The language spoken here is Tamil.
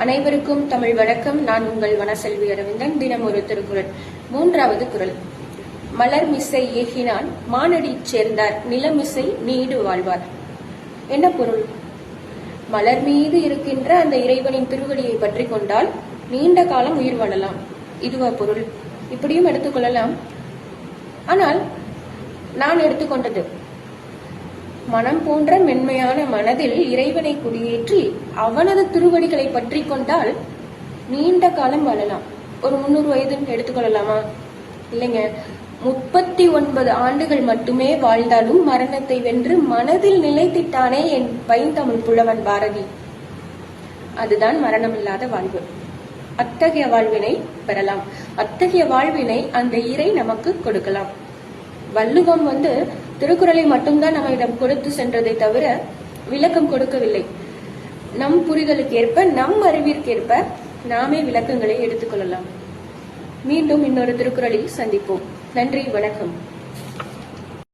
அனைவருக்கும் தமிழ் வணக்கம். நான் உங்கள் வனசெல்வி அரவிந்தன். தினம் ஒரு திருக்குறள். 3வது குறள். மலர் மிசை ஏகினான் மானடி சேர்ந்தார் நிலமிசை நீடு வாழ்வார். என்ன பொருள்? மலர் மீது இருக்கின்ற அந்த இறைவனின் திருவடியை பற்றி கொண்டால் நீண்ட காலம் உயிர் வாழலாம். இதுவா பொருள்? இப்படியும் எடுத்துக்கொள்ளலாம். ஆனால் நான் எடுத்துக்கொண்டது, மனம் போன்ற மென்மையான மனதில் இறைவனை குடியேற்றி அவனது திருவடிகளை பற்றி கொண்டால் நீண்ட காலம் வாழலாம். ஒரு 300 வயது எடுத்துக்கொள்ளலாமா? இல்லைங்க. 39 ஆண்டுகள் மட்டுமே வாழ்ந்தாலும் மரணத்தை வென்று மனதில் நிலைத்திட்டானே என் பைந்தமிழ் புலவன் பாரதி. அதுதான் மரணமில்லாத வாழ்வு. அத்தகைய வாழ்வினை பெறலாம். அத்தகைய வாழ்வினை அந்த இறை நமக்கு கொடுக்கலாம். வள்ளுவம் திருக்குறளை மட்டும்தான் நம்மிடம் கொடுத்து சென்றதை தவிர விளக்கம் கொடுக்கவில்லை. நம் புரிதலுக்கேற்ப, நம் அறிவிற்கேற்ப நாமே விளக்கங்களை எடுத்துக்கொள்ளலாம். மீண்டும் இன்னொரு திருக்குறளில் சந்திப்போம். நன்றி, வணக்கம்.